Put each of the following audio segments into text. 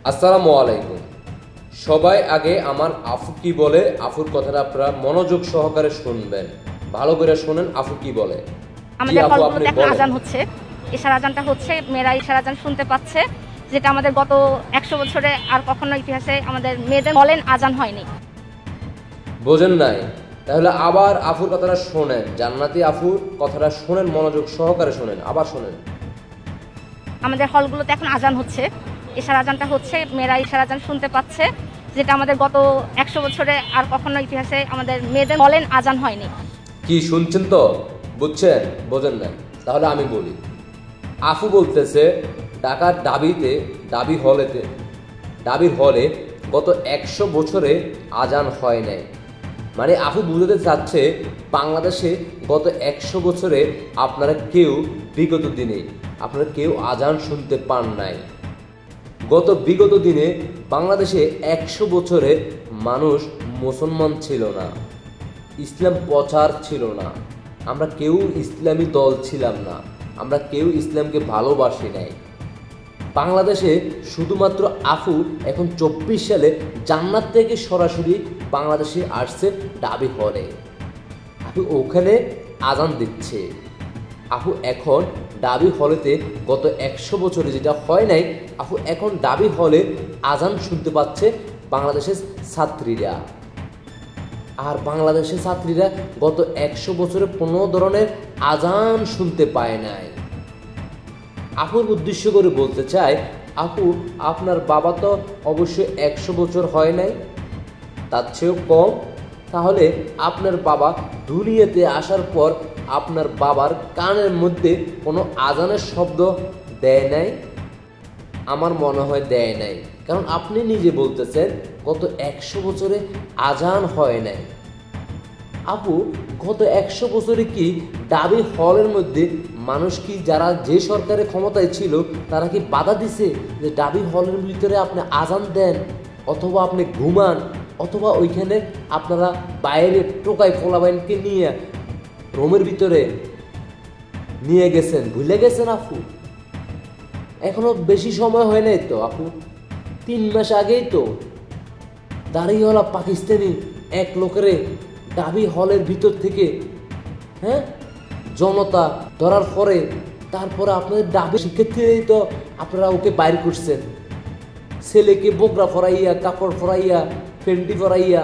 আসসালামু আলাইকুম। সবাই আগে আমার আফু কি বলে আফুর কথাটা আপনারা মনোযোগ সহকারে শুনবেন। ভালো করে শুনেন আফু কি বলে। আমাদের হলগুলোতে এখন আজান হচ্ছে, ইশার আজানটা হচ্ছে, মেয়েরা ইশার আজান শুনতে পাচ্ছে, যেটা আমাদের গত 100 বছরে আর কখনো ইতিহাসে আমাদের মেয়েদের বলেন আজান হয়নি। বোঝেন নাই? তাহলে আবার আফুর কথাটা শোনেন, জান্নাতি আফুর কথাটা শোনেন, মনোযোগ সহকারে শোনেন, আবার শোনেন। আমাদের হলগুলোতে এখন আজান হচ্ছে, ইশার আজানটা হচ্ছে, মেয়েরা ইশার আজান শুনতে পাচ্ছে, যেটা আমাদের গত 100 বছরে আর কখনো ইতিহাসে আমাদের মেয়েদের বলেন আজান হয়নি। কি শুনছেন তো? বুঝছেন? বোঝেন নাই? তাহলে আমি বলি। আফু বলতেছে ঢাকার ডাবির হলে গত 100 বছরে আজান হয় নাই। মানে আফু বুঝাতে চাচ্ছে বাংলাদেশে গত 100 বছরে আপনারা কেউ বিগত দিনে আপনারা কেউ আজান শুনতে পান নাই। বিগত দিনে বাংলাদেশে 100 বছরে মানুষ মুসলমান ছিল না, ইসলাম প্রচার ছিল না, আমরা কেউ ইসলামী দল ছিলাম না, আমরা কেউ ইসলামকে ভালোবাসি নাই। বাংলাদেশে শুধুমাত্র আফু এখন 24 সালে জান্নাত থেকে সরাসরি বাংলাদেশে আসছে ডাবি হলে। আফু ওখানে আজান দিচ্ছে। আফু এখন ডাবি হলেতে গত 100 বছরে যেটা হয় নাই, আফু এখন ডাবি হলে আজান শুনতে পাচ্ছে বাংলাদেশের ছাত্রীরা। আর বাংলাদেশের ছাত্রীরা গত 100 বছরে কোনো ধরনের আজান শুনতে পায় নাই। আপুর উদ্দেশ্য করে বলতে চাই, আপু আপনার বাবা তো অবশ্যই 100 বছর হয় নাই, তার চেয়েও কম। তাহলে আপনার বাবা দুনিয়াতে আসার পর আপনার বাবার কানের মধ্যে কোনো আজানের শব্দ দেয় নাই? আমার মনে হয় দেয় নাই, কারণ আপনি নিজে বলতেছেন গত 100 বছরে আজান হয় নাই। আপু গত 100 বছরে কি ডাবি হলের মধ্যে মানুষ কি যারা যে সরকারের ক্ষমতায় ছিল তারা কি বাধা দিছে যে ডাবি হলের ভিতরে আপনি আজান দেন, অথবা আপনি ঘুমান, অথবা ওইখানে আপনারা বাইরে টোকাই ফোলাবাইনকে নিয়ে রুমের ভিতরে নিয়ে গেছেন? ভুলে গেছেন আপু? এখনো বেশি সময় হয় নাই তো আপু, 3 মাস আগেই তো দাঁড়িয়েওয়ালা পাকিস্তানি এক লোকের ডাবি হলের ভিতর থেকে জনতা ধরার পরে তারপরে আপনাদের ডাবি শিক্ষার্থীরাই তো আপনারা ওকে বাইর করছেন। ছেলেকে বোকরা ফরাইয়া, কাপড় ফরাইয়া, ফেন্টি ফরাইয়া,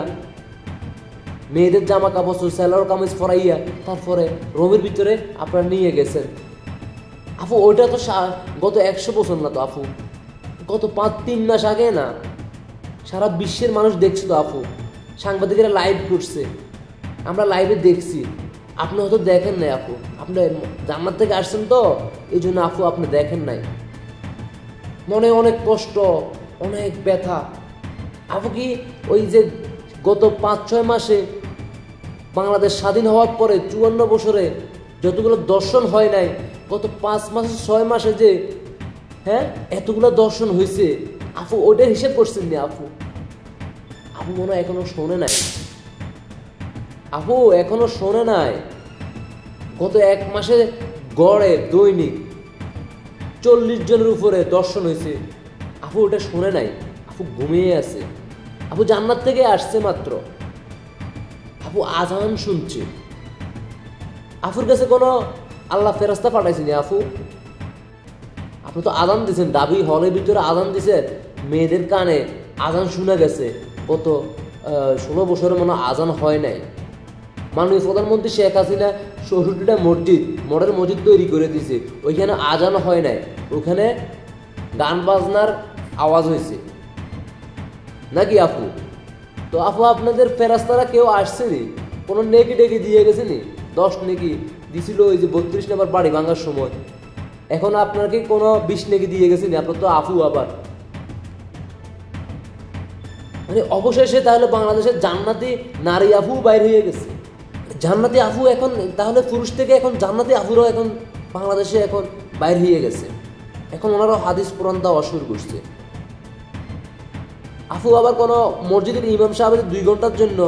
মেয়েদের জামা কাপড় সেলার কামিজ ফরাইয়া তারপরে রোমের ভিতরে আপনারা নিয়ে গেছেন। আপু ওইটা তো গত 100 বছর না তো আপু, গত 3 মাস আগে না? সারা বিশ্বের মানুষ দেখছে তো আপু, সাংবাদিকেরা লাইভ করছে, আমরা লাইভে দেখছি। আপনি হয়তো দেখেন নাই আপু, আপনি জান্নাত থেকে আসছেন তো এই জন্য আপু আপনি দেখেন নাই। মনে অনেক কষ্ট, অনেক ব্যথা। আপু কি ওই যে গত 5-6 মাসে বাংলাদেশ স্বাধীন হওয়ার পরে 54 বছরে যতগুলো দর্শন হয় নাই, গত 5 মাসে 6 মাসে যে এতগুলো দর্শন হয়েছে, আপু ওটা হিসেব করছেন না আপু? আপু মনে হয় এখনো শোনে নাই, আপু এখনো শোনে নাই। গত 1 মাসে গড়ে দৈনিক 40 জনের উপরে দর্শন হয়েছে, আপু ওটা শোনে নাই। আপু ঘুমিয়ে আছে, আপু জান্নাত থেকে আসছে মাত্র, আপু আজান শুনছে। আপুর কাছে কোনো আল্লাহ ফেরেশতা পাঠাইছেনি আপু? আপনি তো আজান দিয়েছেন, ডাবি হলের ভিতরে আজান দিয়েছেন, মেয়েদের কানে আজান শোনা গেছে। গত 16 বছরে মনে আজান হয় নাই। মাননীয় প্রধানমন্ত্রী শেখ হাসিনা 64টা মডেল মসজিদ তৈরি করে দিয়েছে, ওইখানে আজান হয় নাই, ওখানে গান বাজনার আওয়াজ হয়েছে নাকি আপু? তো আপু আপনাদের ফেরেশতারা কেউ আসছেনি? কোনো নেকি ডেকে দিয়ে গেছেনি? 10 নেকি দিছিল ওই যে 32 নম্বর বাড়ি ভাঙার সময়। এখন আপনার কি কোনো 20 নেকি দিয়ে গেছেনি? আপনার তো আপু আবার মানে অবশেষে তাহলে বাংলাদেশের জান্নাতি নারী আফু বাইর হয়ে গেছে। জান্নাতি আফু এখন তাহলে পুরুষ থেকে এখন জান্নাতি আফুরও এখন বাংলাদেশে এখন বাইর হয়ে গেছে। এখন ওনারাও হাদিস কোরআন দেওয়া শুরু করছে। আফু আবার কোনো মসজিদের ইমাম সাহেবের 2 ঘন্টার জন্য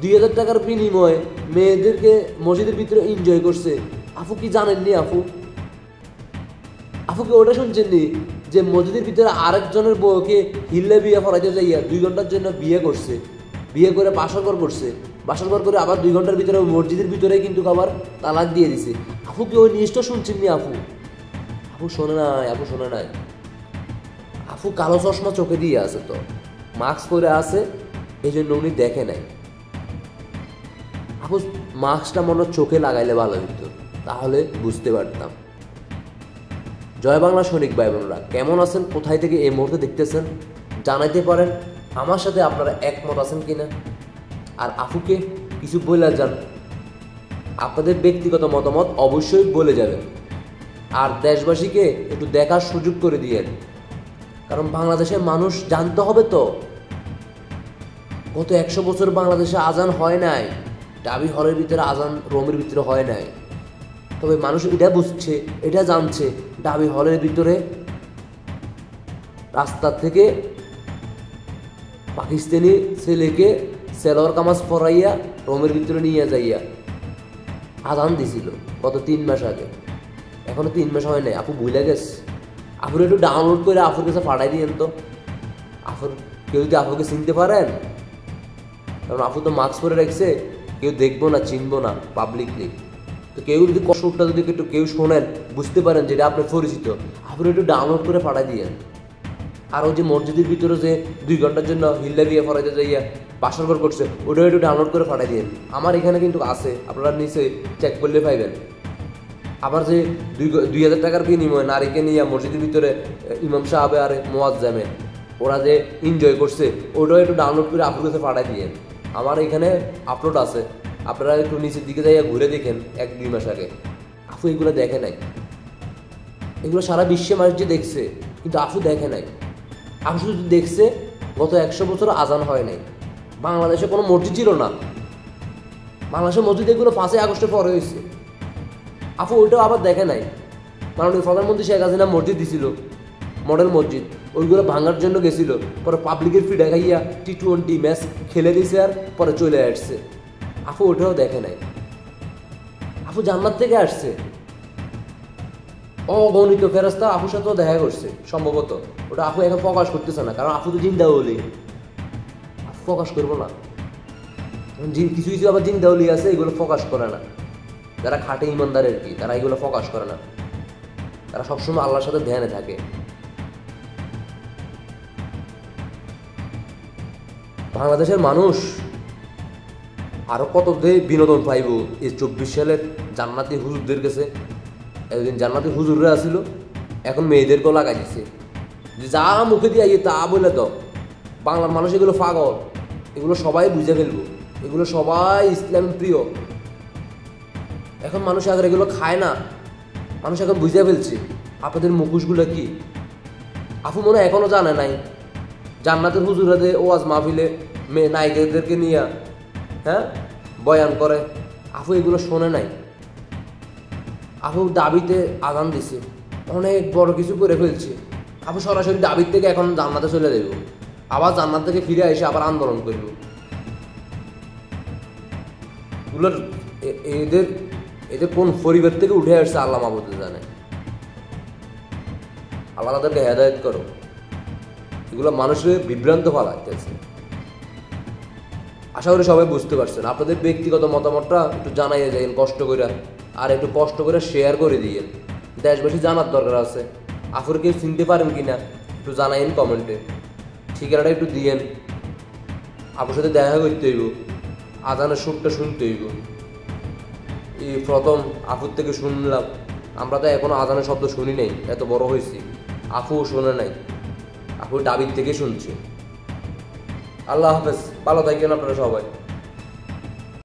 2000 টাকার বিনিময়ে মেয়েদেরকে মসজিদের ভিতরে এনজয় করছে। আপু কি জানেননি? আপু কি ওটা শুনছেননি যে মসজিদের ভিতরে আরেকজনের বউকে হিল্লে বিয়ে করাইতে যাইয়া 2 ঘন্টার জন্য বিয়ে করছে, বিয়ে করে বাসরঘর করছে, বাসরঘর করে আবার 2 ঘন্টার ভিতরে মসজিদের ভিতরে কিন্তু আবার তালাক দিয়ে দিছে। আপু কি ওই জিনিসটা শুনছেন নি? আপু শোনে নাই, আপু শোনে নাই। আপু কালো চশমা চোখে দিয়ে আছে, তো মাস্ক পরে আছে, এই জন্য উনি দেখে নাই। আপু মাস্কটা মনে চোখে লাগাইলে ভালো হতো, তাহলে বুঝতে পারতাম। জয় বাংলা সৈনিক ভাই বোনরা, কেমন আছেন? কোথায় থেকে এই মুহূর্তে দেখতেছেন জানাইতে পারেন। আমার সাথে আপনারা একমত আছেন কিনা? আর আপুকে কিছু বলে যান, আপনাদের ব্যক্তিগত মতামত অবশ্যই বলে যাবেন। আর দেশবাসীকে একটু দেখার সুযোগ করে দিয়েন, কারণ বাংলাদেশের মানুষ জানতে হবে তো গত 100 বছর বাংলাদেশে আজান হয় নাই। ডাবি হলের ভিতরে আজান রোমের ভিতরে হয় নাই, তবে মানুষ এটা বুঝছে, এটা জানছে ডাবি হলের ভিতরে রাস্তা থেকে পাকিস্তানি ছেলেকে সেলোয়ার কামাজ পরাইয়া রোমের ভিতরে নিয়ে যাইয়া আজান দিছিল গত 3 মাস আগে। এখনো 3 মাস হয় নাই, আপু ভুলে গেছে। আপুর একটু ডাউনলোড করে আপুর কাছে পাঠাই দিয়েন তো। আপুর কেউ যদি আপুকে চিনতে পারেন, কারণ আপু তো মাস্ক পরে রাখছে, কেউ দেখবো না, চিনবো না পাবলিকলি। তো কেউ যদি কষ্টটা যদি একটু কেউ শোনেন, বুঝতে পারেন যেটা আপনার পরিচিত, আপনি একটু ডাউনলোড করে পাঠাই দিয়েন। আর ওই যে মসজিদের ভিতরে যে 2 ঘন্টার জন্য হিল্লা বিয়ে ফরাইতে যাইয়া বাসরঘর করছে, ওটাও একটু ডাউনলোড করে পাঠাই দিয়েন। আমার এখানে কিন্তু আছে, আপনারা নিচে চেক করলে পাইবেন। আবার যে 2000 টাকার বিনিময়ে নারীকে নিয়ে মসজিদের ভিতরে ইমাম সাহেব আর মুয়াজ্জিম ওরা যে এনজয় করছে, ওটাও একটু ডাউনলোড করে আপনার কাছে পাঠাই দিয়েন। আমার এখানে আপলোড আছে, আপনারা একটু নিচের দিকে যাইয়া ঘুরে দেখেন 1-2 মাস আগে। আপু এগুলো দেখে নাই, এগুলো সারা বিশ্বে মানুষ যে দেখছে, কিন্তু আপু দেখে নাই। আপু শুধু দেখছে গত 100 বছর আজান হয় নাই। বাংলাদেশে কোনো মসজিদ ছিল না, বাংলাদেশের মসজিদ এগুলো 5 আগস্টের পরে হয়েছে। আপু ওইটাও আবার দেখে নাই। মাননীয় প্রধানমন্ত্রী শেখ হাসিনা মসজিদ দিছিল, মডেল মসজিদ, ওইগুলো ভাঙার জন্য গেছিল, পরে পাবলিকের ফি দেখাইয়া T20 ম্যাচ খেলে দিয়েছে, আর পরে চলে আসছে। আপু ওটাও দেখে নাই। আপু জান্নাত থেকে আসছে, অগণিত ফেরেশতা আপুর সাথেও দেখা করছে সম্ভবত। ওটা আপু এখন প্রকাশ করতেছে না, কারণ আপু তো জিন্দা হলি, আপু প্রকাশ করবো না। কিছু কিছু আবার জিন্দা হলি আছে, এগুলো প্রকাশ করে না। যারা খাটে ইমানদারের কি, তারা এগুলো প্রকাশ করে না, তারা সবসময় আল্লাহর সাথে ধ্যানে থাকে। বাংলাদেশের মানুষ আরো কত বিনোদন পাইব এই 24 সালের জান্নাতি হুজুরদের কাছে। এতদিন জান্নাতি হুজুররা আসিল, এখন মেয়েদেরকেও লাগাই দিচ্ছে, যে যা মুখে দিয়ে তা বলে তো। বাংলার মানুষ এগুলো পাগল, এগুলো সবাই বুঝে ফেলবো, এগুলো সবাই ইসলাম প্রিয়। এখন মানুষ আগে এগুলো খায় না, মানুষ এখন বুঝে ফেলছে আপনাদের মুখোশগুলো কি। আপু মনে এখনো জানে নাই জান্নাতের হুজুরাদের ওয়াজ মাহফিলে মেয়ে নায়িকাদেরকে নিয়ে বয়ান করে। আপু এগুলো শোনে নাই। আপু দাবিতে আজান দিছে, অনেক বড় কিছু করে ফেলছে। আপু সরাসরি দাবির থেকে এখন জান্নাতে চলে দেব, আবার জান্নাত থেকে ফিরে এসে আবার আন্দোলন করব। এগুলোর এদের কোন পরিবার থেকে উঠে আসছে আল্লাহ মাহবুদে জানে। আল্লাহ তাদেরকে হেদায়েত করো। এগুলো মানুষের বিভ্রান্ত ফেলাইতেছে। আশা করি সবাই বুঝতে পারছেন। আপনাদের ব্যক্তিগত মতামতটা একটু জানাইয়ে যাইন কষ্ট করে, আর একটু কষ্ট করে শেয়ার করে দিয়েন। দেশবাসী জানার দরকার আছে। আপুর কেউ চিনতে পারেন কিনা একটু জানাইন কমেন্টে, ঠিকানাটা একটু দিয়েন। আপুর সাথে দেখা করতে হইব, আজানের সুরটা শুনতে হইব। এই প্রথম আপুর থেকে শুনলাম, আমরা তো এখনো আজানের শব্দ শুনি নাই, এত বড় হয়েছি। আপুও শোনে নাই, আপু ডাবির থেকে শুনছি। আল্লাহ হাফেজ, ভালো থাকেন আপনারা সবাই।